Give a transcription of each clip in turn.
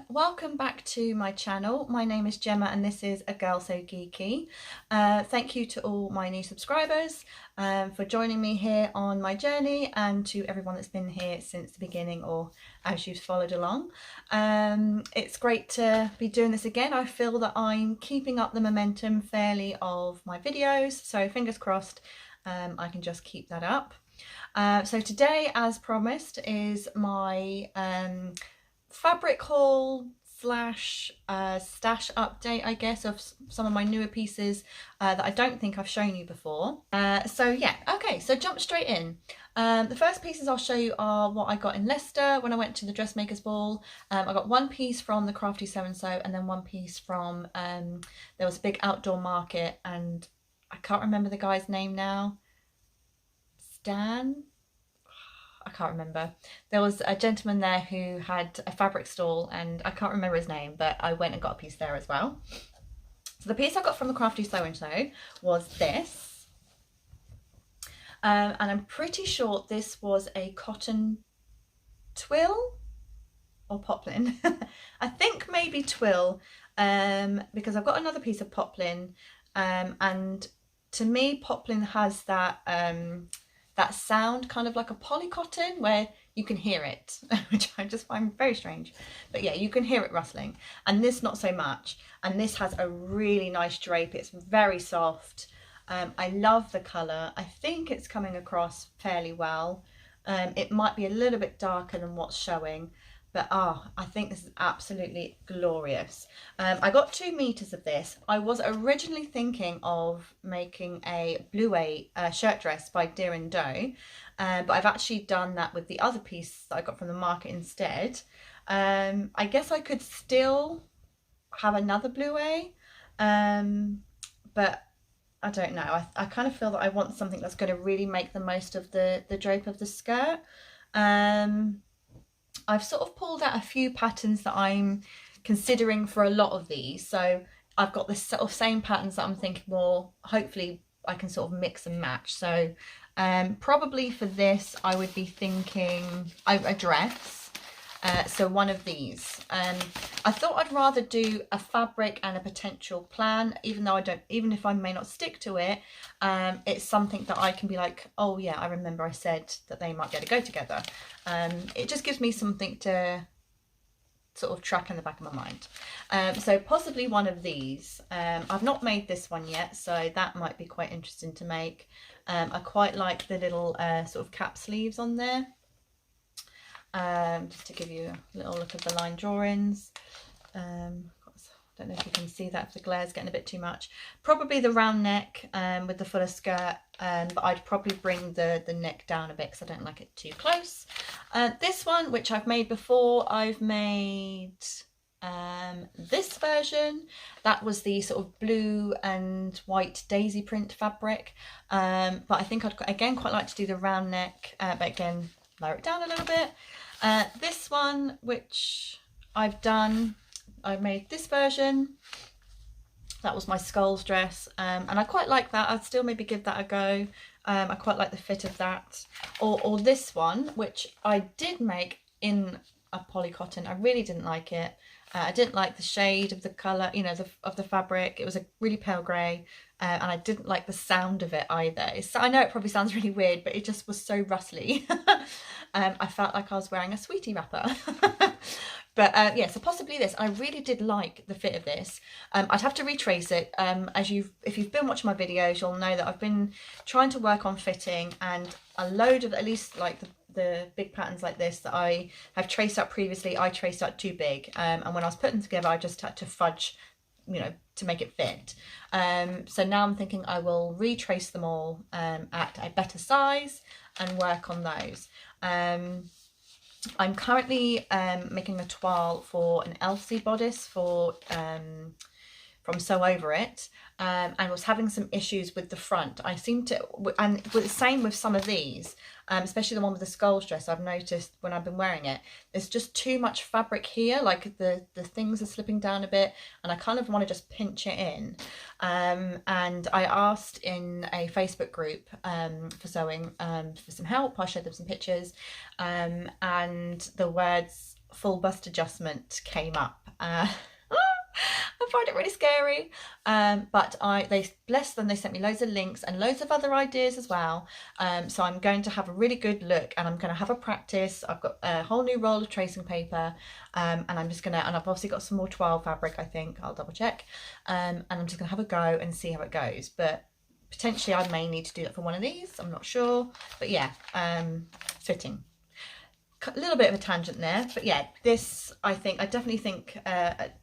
Welcome back to my channel. My name is Gemma and this is A Girl So Geeky. Thank you to all my new subscribers for joining me here on my journey, and to everyone that's been here since the beginning or as you've followed along. It's great to be doing this again. I feel that I'm keeping up the momentum fairly of my videos, so fingers crossed I can just keep that up. So today, as promised, is my fabric haul slash stash update, I guess, of some of my newer pieces that I don't think I've shown you before. So yeah, okay, so jump straight in. The first pieces I'll show you are what I got in Leicester when I went to the dressmakers ball. I got one piece from the Crafty So-and-So, and then one piece from there was a big outdoor market, and I can't remember the guy's name now. Stan? I can't remember. There was a gentleman there who had a fabric stall, and I can't remember his name, but I went and got a piece there as well. So the piece I got from the Crafty So-and-So was this. And I'm pretty sure this was a cotton twill or poplin. I think maybe twill, because I've got another piece of poplin, and to me poplin has that that sound kind of like a polycotton where you can hear it, which I just find very strange. But yeah, you can hear it rustling, and this not so much. And this has a really nice drape. It's very soft. I love the colour. I think it's coming across fairly well. It might be a little bit darker than what's showing, but I think this is absolutely glorious. I got 2 meters of this. I was originally thinking of making a bluet shirt dress by Deer and Doe, but I've actually done that with the other piece that I got from the market instead. I guess I could still have another bluet, but I don't know. I kind of feel that I want something that's going to really make the most of the drape of the skirt. I've sort of pulled out a few patterns that I'm considering for a lot of these. So I've got the sort of same patterns that I'm thinking, well, hopefully I can sort of mix and match. So probably for this, I would be thinking a dress. So one of these. I thought I'd rather do a fabric and a potential plan, even though even if I may not stick to it, it's something that I can be like, oh yeah, I remember I said that they might be able to go together. It just gives me something to sort of track in the back of my mind. So possibly one of these. I've not made this one yet, so that might be quite interesting to make. I quite like the little sort of cap sleeves on there. Just to give you a little look of the line drawings. I don't know if you can see that if the glare's getting a bit too much. Probably the round neck with the fuller skirt, but I'd probably bring the neck down a bit because I don't like it too close. This one, which I've made before, I've made this version. That was the sort of blue and white daisy print fabric, but I think I'd again quite like to do the round neck, but again lower it down a little bit. This one, which I've done, I made this version. That was my skulls dress, and I quite like that. I'd still maybe give that a go. I quite like the fit of that. Or this one, which I did make in a polycotton. I really didn't like it. I didn't like the shade of the colour, you know, of the fabric. It was a really pale grey, and I didn't like the sound of it either. I know it probably sounds really weird, but it just was so rustly. I felt like I was wearing a sweetie wrapper. But yeah, so possibly this. I really did like the fit of this. I'd have to retrace it. If you've been watching my videos, you'll know that I've been trying to work on fitting, and a load of, at least like the big patterns like this that I have traced out previously, I traced out too big, and when I was putting them together, I just had to fudge, you know, to make it fit. So now I'm thinking I will retrace them all at a better size and work on those. I'm currently making a toile for an Elsie bodice for from Sew Over It, and was having some issues with the front. I seem to, and the same with some of these, especially the one with the skulls dress. I've noticed when I've been wearing it, there's just too much fabric here, like the things are slipping down a bit, and I kind of want to just pinch it in. And I asked in a Facebook group for sewing for some help. I showed them some pictures, and the words full bust adjustment came up. I find it really scary, but they bless them, they sent me loads of links and loads of other ideas as well. So I'm going to have a really good look, and I'm going to have a practice. I've got a whole new roll of tracing paper, and I'm just gonna, and I've obviously got some more 12 fabric, I think. I'll double check, and I'm just gonna have a go and see how it goes. But potentially I may need to do that for one of these, I'm not sure. But yeah, fitting. A little bit of a tangent there, but yeah, this I definitely think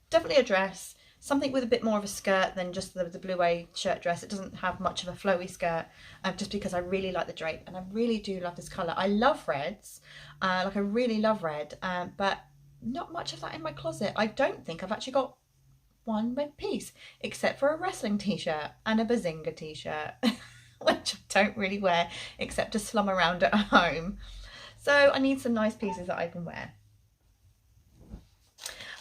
definitely a dress, something with a bit more of a skirt than just the blue shirt dress. It doesn't have much of a flowy skirt, just because I really like the drape and I really do love this colour. I love reds, like I really love red, but not much of that in my closet. I don't think I've actually got one red piece, except for a wrestling t-shirt and a Bazinga t-shirt, which I don't really wear except to slum around at home. So I need some nice pieces that I can wear.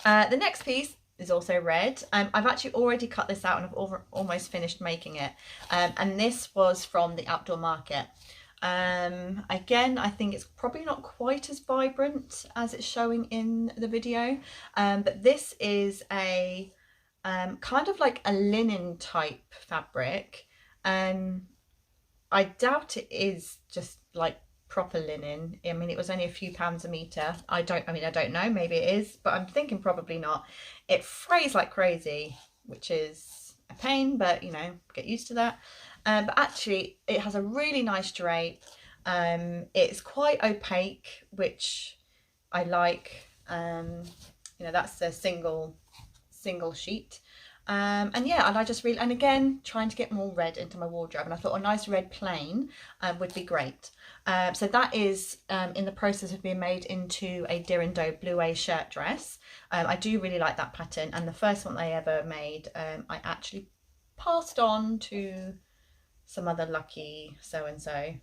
The next piece is also red. I've actually already cut this out and I've almost finished making it. And this was from the Outdoor Market. Again, I think it's probably not quite as vibrant as it's showing in the video. But this is a kind of like a linen type fabric. I doubt it is just like proper linen. I mean, it was only a few pounds a meter. I don't know, maybe it is, but I'm thinking probably not. It frays like crazy, which is a pain, but you know, get used to that. But actually it has a really nice drape. It's quite opaque, which I like. You know, that's a single sheet. And yeah, and I just really, and again, trying to get more red into my wardrobe, and I thought a nice red plain would be great. So that is in the process of being made into a Dirindo blue shirt dress. I do really like that pattern, and the first one I ever made, I actually passed on to some other lucky so-and-so,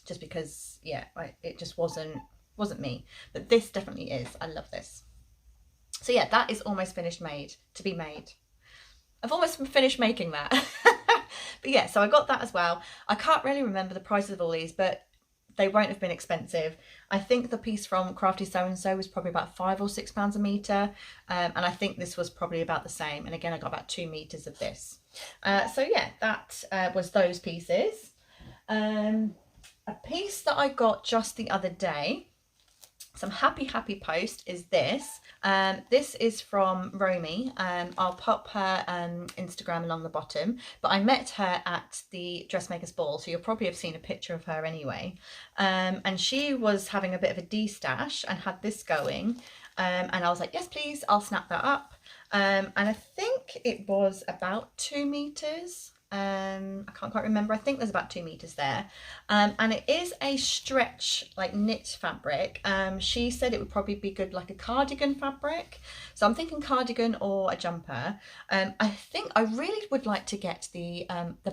just because, yeah, it just wasn't me, but this definitely is. I love this. So yeah, that is almost finished to be made. I've almost finished making that. But yeah, so I got that as well. I can't really remember the prices of all these, but they won't have been expensive. I think the piece from Crafty So-and-so was probably about £5 or £6 a metre. And I think this was probably about the same. And again, I got about 2 meters of this. So yeah, that was those pieces. A piece that I got just the other day, some happy post, is this. This is from Romy. I'll pop her Instagram along the bottom, but I met her at the dressmakers ball, so you'll probably have seen a picture of her anyway. And she was having a bit of a de-stash and had this going, and I was like, yes please, I'll snap that up. And I think it was about 2 meters. I can't quite remember. I think there's about 2 meters there. And it is a stretch, like knit fabric. She said it would probably be good like a cardigan fabric. So I'm thinking cardigan or a jumper. I think I really would like to get the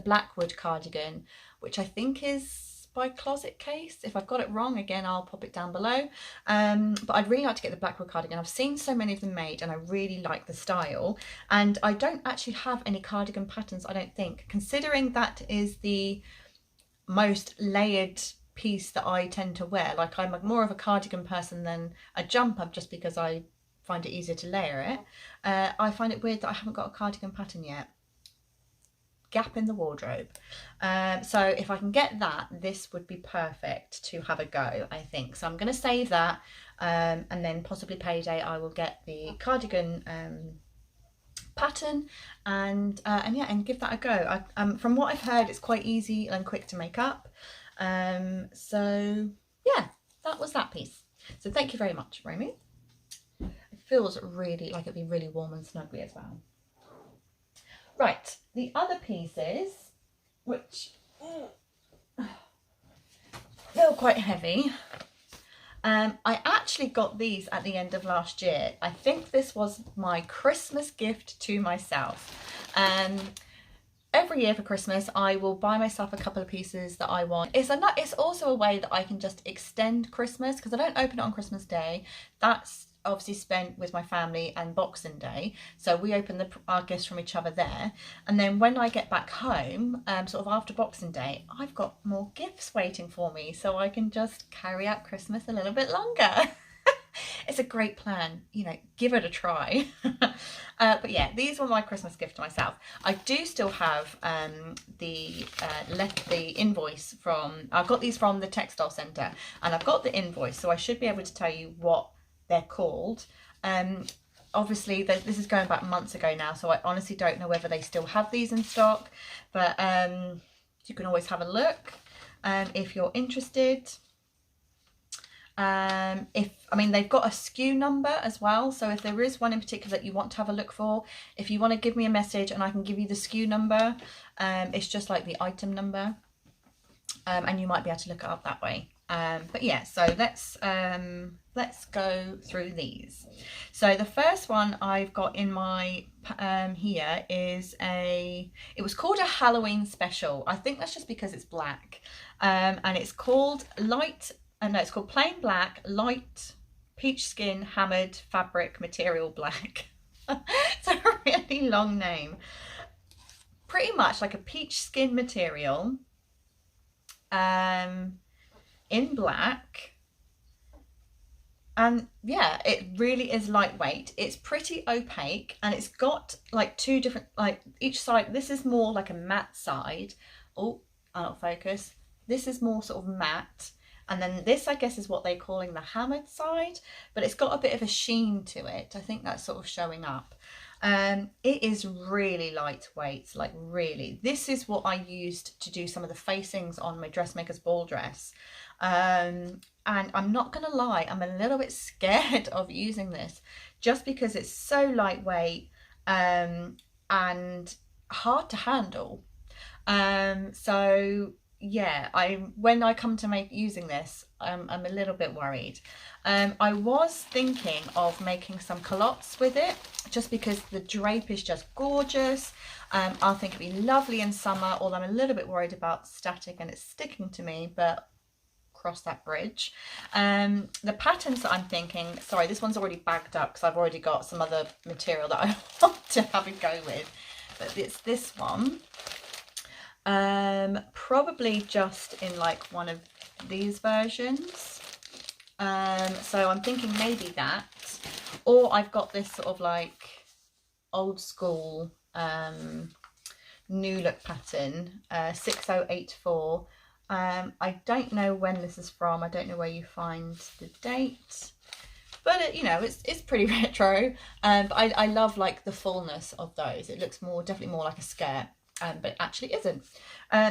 Blackwood cardigan, which I think is by Closet Case. If I've got it wrong, again, I'll pop it down below. But I'd really like to get the Blackwood cardigan. I've seen so many of them made and I really like the style. And I don't actually have any cardigan patterns, I don't think, considering that is the most layered piece that I tend to wear. Like, I'm more of a cardigan person than a jumper, just because I find it easier to layer it. I find it weird that I haven't got a cardigan pattern yet. Gap in the wardrobe. So if I can get that, this would be perfect to have a go, I think. So I'm going to save that, and then possibly payday I will get the cardigan pattern and yeah, and give that a go. From what I've heard, it's quite easy and quick to make up. So yeah, that was that piece. So thank you very much, Romy. It feels really like it'd be really warm and snuggly as well. Right, the other pieces, which feel quite heavy, I actually got these at the end of last year. I think this was my Christmas gift to myself. Every year for Christmas, I will buy myself a couple of pieces that I want. It's also a way that I can just extend Christmas, because I don't open it on Christmas Day. That's obviously spent with my family and Boxing Day, so we open our gifts from each other there, and then when I get back home, sort of after Boxing Day, I've got more gifts waiting for me, so I can just carry out Christmas a little bit longer. it's a great plan, you know, give it a try. But yeah, these were my Christmas gift to myself. I do still have the invoice from, I've got these from the textile centre, and I've got the invoice, so I should be able to tell you what they're called. Obviously this is going back months ago now, so I honestly don't know whether they still have these in stock, but you can always have a look if you're interested. I mean, they've got a SKU number as well, so if there is one in particular that you want to have a look for, if you want to give me a message and I can give you the SKU number, it's just like the item number, and you might be able to look it up that way. But yeah, so let's go through these. So the first one I've got in my here is it was called a Halloween special. I think that's just because it's black, and it's called it's called plain black, light peach skin hammered fabric material black. It's a really long name. Pretty much like a peach skin material in black, and yeah, it really is lightweight. It's pretty opaque, and it's got like two different, like each side. This is more like a matte side. Oh, out of focus. This is more sort of matte. And then this, I guess, is what they're calling the hammered side, but it's got a bit of a sheen to it. I think that's sort of showing up. It is really lightweight, like really. This is what I used to do some of the facings on my dressmaker's ball dress. And I'm not going to lie, I'm a little bit scared of using this just because it's so lightweight and hard to handle. So yeah, when I come to using this, I'm a little bit worried. I was thinking of making some culottes with it, just because the drape is just gorgeous. I think it'd be lovely in summer, although I'm a little bit worried about static and it's sticking to me, but cross that bridge. The patterns that I'm thinking, sorry, this one's already bagged up because I've already got some other material that I want to have a go with, but it's this one. Probably just in like one of these versions. So I'm thinking maybe that, or I've got this sort of like old school new look pattern, 6084. I don't know when this is from. I don't know where you find the date, but it, you know, it's pretty retro. But I love like the fullness of those. It looks definitely more like a skirt. But it actually isn't.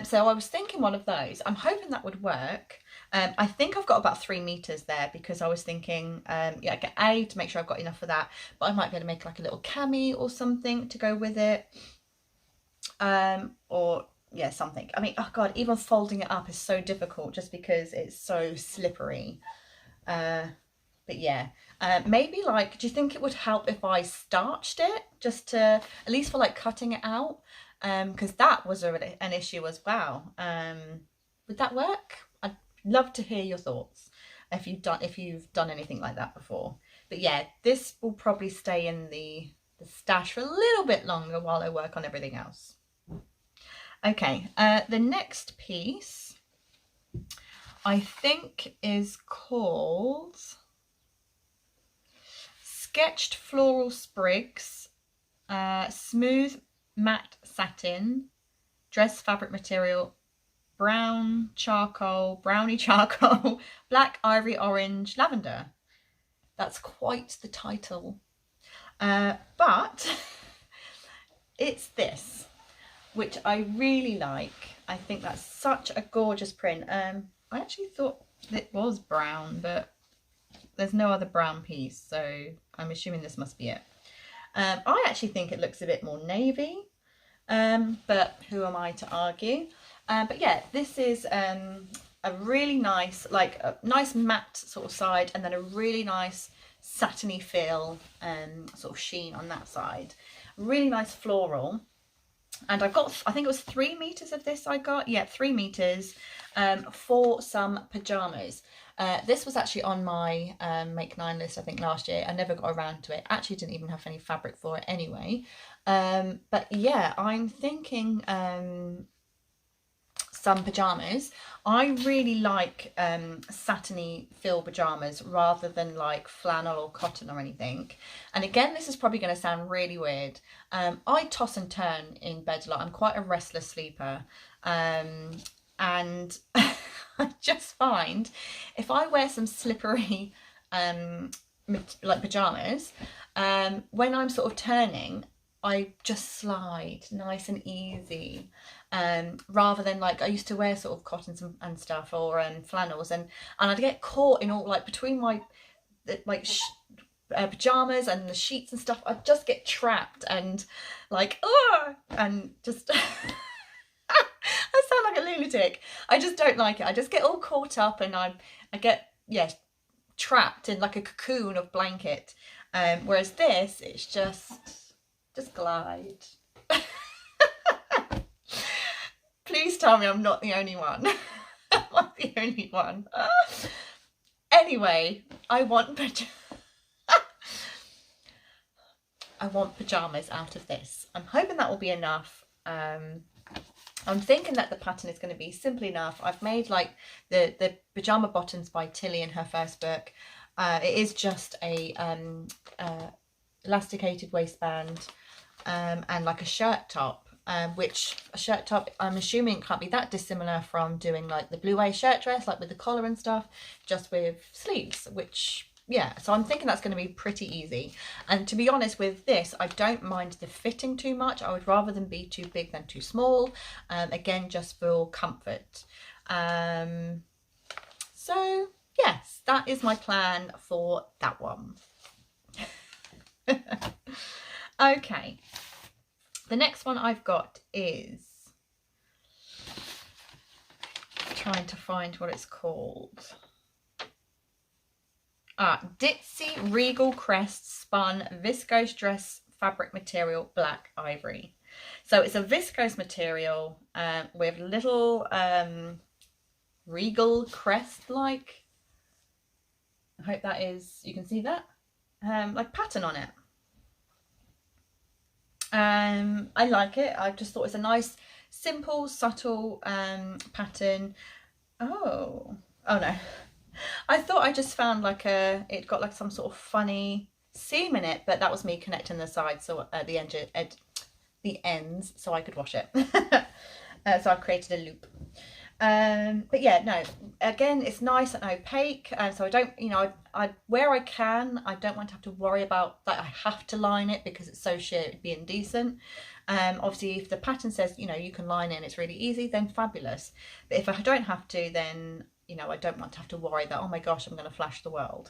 So I was thinking one of those. I'm hoping that would work. I think I've got about 3 meters there, because I was thinking, yeah, get to make sure I've got enough for that. But I might be able to make like a little cami or something to go with it. Or yeah, something. I mean, oh God, even folding it up is so difficult just because it's so slippery. But yeah, maybe like, do you think it would help if I starched it just to, at least for like cutting it out? Because that was an issue as well. Would that work? I'd love to hear your thoughts if you've done anything like that before. But yeah, this will probably stay in the stash for a little bit longer while I work on everything else. Okay, the next piece I think is called Sketched Floral Sprigs, Smooth Matte Satin, Dress Fabric Material, Brownie Charcoal, Black Ivory Orange Lavender. That's quite the title. But it's this, which I really like. I think that's such a gorgeous print. I actually thought it was brown, but there's no other brown piece, so I'm assuming this must be it. I actually think it looks a bit more navy, but who am I to argue? But yeah, this is a really nice, like a nice matte sort of side, and then a really nice satiny feel sort of sheen on that side. Really nice floral. And I've got, I think it was 3 meters of this I got. Yeah, 3 meters for some pajamas. This was actually on my Make 9 list, I think, last year. I never got around to it. Actually didn't even have any fabric for it anyway. But yeah, I'm thinking some pajamas. I really like satiny feel pajamas rather than like flannel or cotton or anything. And again, this is probably going to sound really weird. I toss and turn in bed a lot. I'm quite a restless sleeper. And I just find if I wear some slippery like pajamas, when I'm sort of turning, I just slide nice and easy, rather than like I used to wear sort of cottons and stuff, or flannels, and I'd get caught in all like between my like pajamas and the sheets and stuff. I'd just get trapped and like and just I sound like a lunatic. I just don't like it. I just get all caught up and I get trapped in like a cocoon of blanket. Whereas this, it's just glide. Please tell me I'm not the only one. I'm not the only one. Anyway, I want pajamas out of this. I'm hoping that will be enough. I'm thinking that the pattern is going to be simple enough. I've made like the pajama bottoms by Tilly in her first book. It is just a elasticated waistband and like a shirt top, which a shirt top I'm assuming can't be that dissimilar from doing like the blue shirt dress, like with the collar and stuff, just with sleeves, which yeah, so I'm thinking that's going to be pretty easy. And to be honest with this, I don't mind the fitting too much. I would rather them be too big than too small, again just for comfort. So yes, that is my plan for that one. Okay, the next one I've got is trying to find what it's called. Ditzy Regal Crest Spun Viscose Dress Fabric Material Black Ivory. So it's a viscose material with little regal crest like, I hope that is, you can see that, like pattern on it. I like it. I just thought it's a nice, simple, subtle pattern. Oh no. I thought I just found like it got like some sort of funny seam in it, but that was me connecting the sides, so the ends, so I could wash it. So I've created a loop. But yeah, no, again, it's nice and opaque, and so I don't, you know, I where I can, I don't want to have to worry about that I have to line it because it's so sheer, it'd be indecent. Obviously, if the pattern says, you know, you can line it, it's really easy, then fabulous. But if I don't have to, then you know, I don't want to have to worry that, oh my gosh, I'm going to flash the world.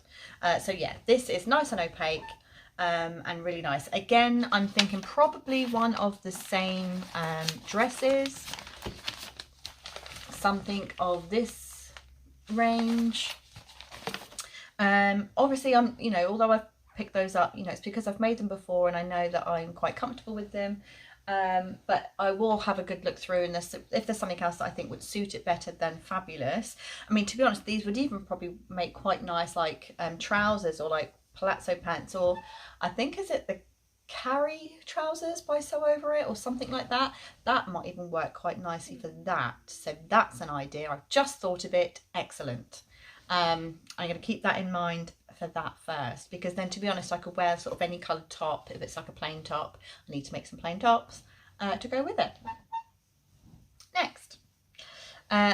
So yeah, this is nice and opaque and really nice. Again, I'm thinking probably one of the same dresses, something of this range. Obviously, you know, although I've picked those up, you know, it's because I've made them before and I know that I'm quite comfortable with them. But I will have a good look through, and if there's something else that I think would suit it better, then fabulous. I mean, to be honest, these would even probably make quite nice like trousers or like palazzo pants, or I think, is it the carry trousers by Sew Over It or something like that? That might even work quite nicely for that. So that's an idea. I've just thought of it. Excellent. I'm going to keep that in mind for that first, because then, to be honest, I could wear sort of any coloured top. If it's like a plain top, I need to make some plain tops to go with it. Next,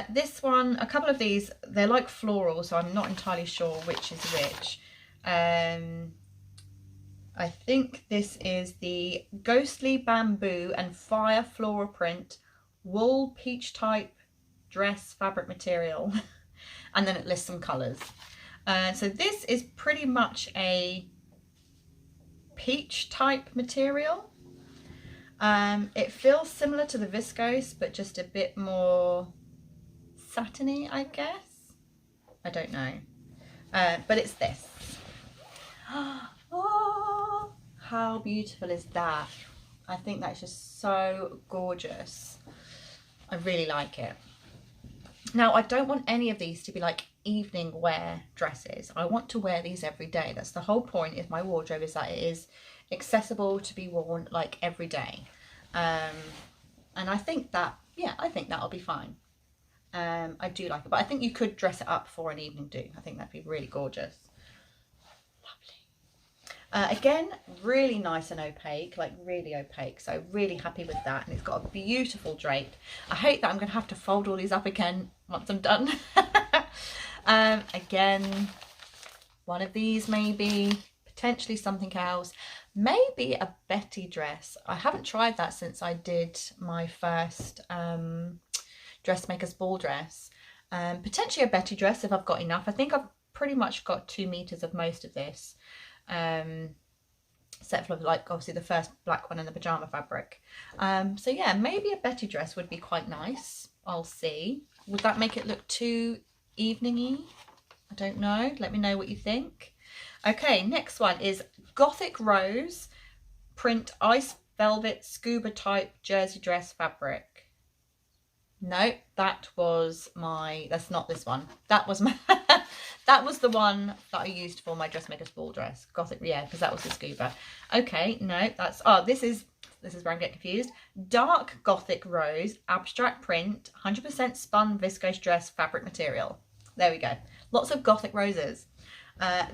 this one, a couple of these, they're like floral, so I'm not entirely sure which is which. I think this is the Ghostly Bamboo and Fire Floral Print Wool Peach Type Dress Fabric Material. And then it lists some colours. So this is pretty much a peach type material. It feels similar to the viscose, but just a bit more satiny, I guess. I don't know. But it's this. Oh, how beautiful is that? I think that's just so gorgeous. I really like it. Now, I don't want any of these to be like evening wear dresses. I want to wear these every day. That's the whole point of my wardrobe, is that it is accessible to be worn like every day. And I think that, yeah, I think that'll be fine. I do like it, but I think you could dress it up for an evening do. I think that'd be really gorgeous. Lovely. Again, really nice and opaque, like really opaque, so really happy with that. And it's got a beautiful drape. I hate that I'm going to have to fold all these up again once I'm done. Again, one of these maybe, potentially something else, maybe a Betty dress. I haven't tried that since I did my first dressmaker's ball dress. Potentially a Betty dress if I've got enough. I think I've pretty much got 2 meters of most of this, except for like obviously the first black one in the pajama fabric. So yeah, maybe a Betty dress would be quite nice. I'll see. Would that make it look too evening-y? I don't know. Let me know what you think. Okay, next one is Gothic Rose print ice velvet scuba type jersey dress fabric. No, that was my, that's not this one. That was my, that was the one that I used for my dressmaker's ball dress. Gothic, yeah, because that was the scuba. Okay, no, that's, oh, this is where I'm getting confused. Dark Gothic Rose abstract print, 100% spun viscose dress fabric material. There we go. Lots of Gothic roses.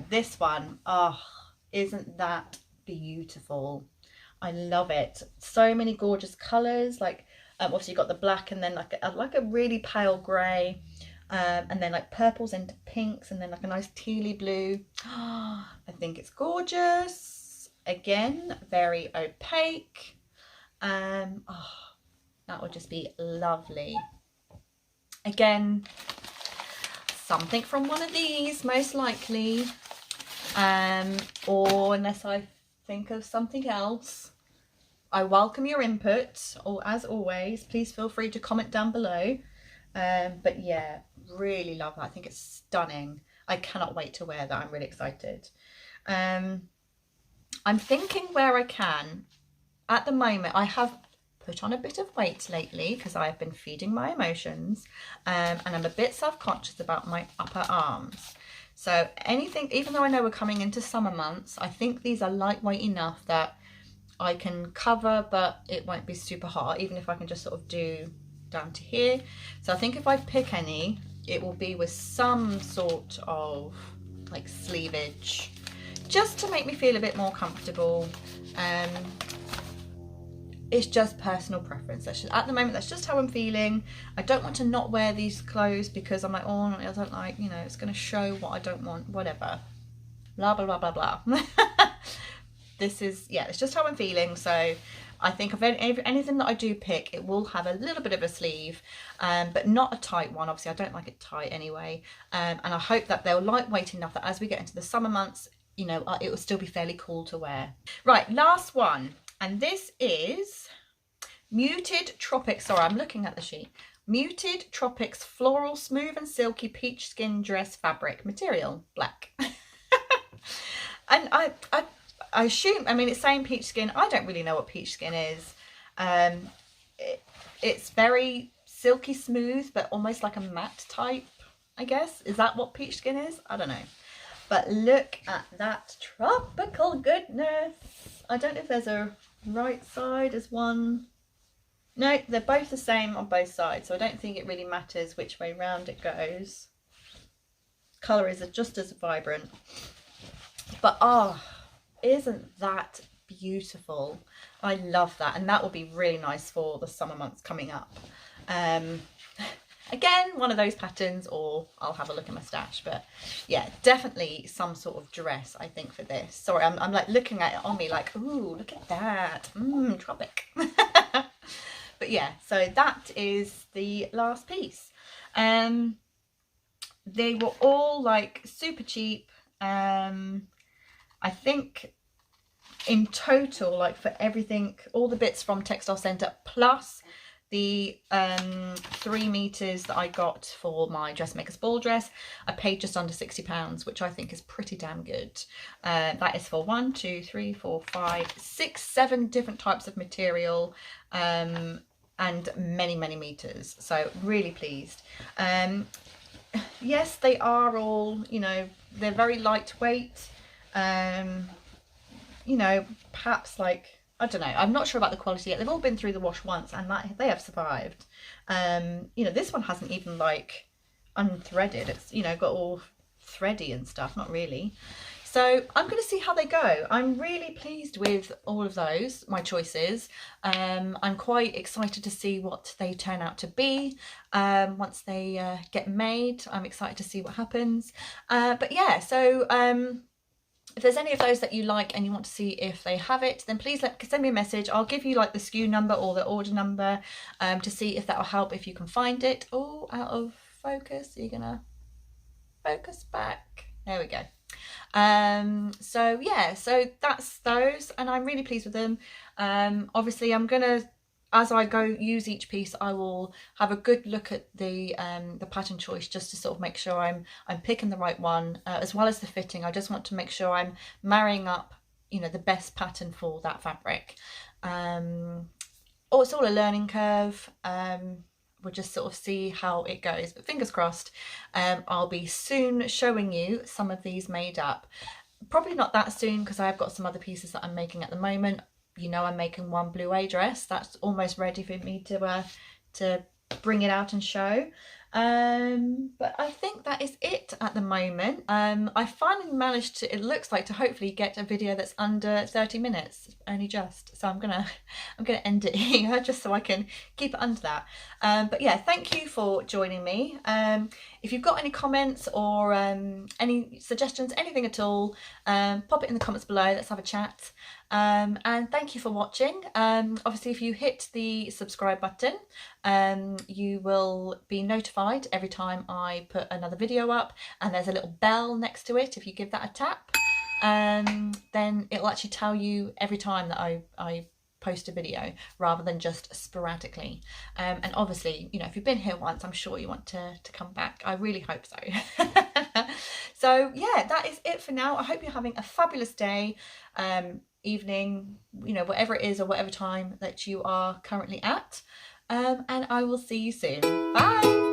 This one, oh, isn't that beautiful? I love it. So many gorgeous colours. Like obviously you've got the black and then like a really pale grey, and then like purples into pinks and then like a nice tealy blue. Oh, I think it's gorgeous. Again, very opaque. Oh, that would just be lovely. Again, something from one of these most likely, or unless I think of something else. I welcome your input, or as always, please feel free to comment down below. But yeah, really love that. I think it's stunning. I cannot wait to wear that. I'm really excited. I'm thinking where I can. At the moment, I have put on a bit of weight lately because I've been feeding my emotions, and I'm a bit self-conscious about my upper arms. So anything, even though I know we're coming into summer months, I think these are lightweight enough that I can cover, but it won't be super hot, even if I can just sort of do down to here. So I think if I pick any, it will be with some sort of like sleevage, just to make me feel a bit more comfortable. It's just personal preference. That's just, at the moment, that's just how I'm feeling. I don't want to not wear these clothes because I'm like, oh, I don't like, you know, it's going to show what I don't want, whatever. Blah, blah, blah, blah, blah. This is, yeah, it's just how I'm feeling. So I think of anything that I do pick, it will have a little bit of a sleeve, but not a tight one. Obviously, I don't like it tight anyway. And I hope that they're lightweight enough that as we get into the summer months, you know, it will still be fairly cool to wear. Right, last one. And this is Muted Tropics. Sorry, I'm looking at the sheet. Muted Tropics Floral Smooth and Silky Peach Skin Dress Fabric Material, black. And I assume, I mean, it's saying peach skin. I don't really know what peach skin is. It's very silky smooth, but almost like a matte type, I guess. Is that what peach skin is? I don't know. But look at that tropical goodness. I don't know if there's a right side as one. No, they're both the same on both sides, so I don't think it really matters which way round it goes. Colour is just as vibrant. But oh, isn't that beautiful? I love that, and that will be really nice for the summer months coming up. Again, one of those patterns, or I'll have a look at my stash. But yeah, definitely some sort of dress, I think, for this. Sorry, I'm like looking at it on me like, ooh, look at that. Tropic. But yeah, so that is the last piece. They were all like super cheap. I think in total, like for everything, all the bits from Textile Centre plus the 3 meters that I got for my dressmaker's ball dress, I paid just under £60, which I think is pretty damn good. That is for 1, 2, 3, 4, 5, 6, 7 different types of material, and many meters. So really pleased. Yes, they are all, you know, they're very lightweight. You know, perhaps like I don't know. I'm not sure about the quality yet. They've all been through the wash once and they have survived. You know, this one hasn't even like unthreaded. It's, you know, got all thready and stuff. Not really. So I'm going to see how they go. I'm really pleased with all of those, my choices. I'm quite excited to see what they turn out to be once they get made. I'm excited to see what happens. But yeah, so if there's any of those that you like and you want to see if they have it, then please send me a message. I'll give you like the SKU number or the order number to see if that will help, if you can find it. Oh, out of focus. Are you going to focus back? There we go. So yeah, so that's those, and I'm really pleased with them. Obviously I'm gonna, as I go use each piece, I will have a good look at the pattern choice, just to sort of make sure I'm picking the right one, as well as the fitting. I just want to make sure I'm marrying up, you know, the best pattern for that fabric. It's all a learning curve. We'll just sort of see how it goes, but fingers crossed. I'll be soon showing you some of these made up. Probably not that soon, because I've got some other pieces that I'm making at the moment. You know, I'm making one blue dress that's almost ready for me to bring it out and show. But I think that is it at the moment. I finally managed to, it looks like, to hopefully get a video that's under 30 minutes, only just. So I'm gonna end it here just so I can keep it under that. But yeah, thank you for joining me. If you've got any comments or any suggestions, anything at all, pop it in the comments below. Let's have a chat. And thank you for watching. Obviously, if you hit the subscribe button, you will be notified every time I put another video up, and there's a little bell next to it. If you give that a tap, then it'll actually tell you every time that I post a video, rather than just sporadically. And obviously, you know, if you've been here once, I'm sure you want to come back. I really hope so. So yeah, that is it for now. I hope you're having a fabulous day, evening, you know, whatever it is, or whatever time that you are currently at. And I will see you soon. Bye.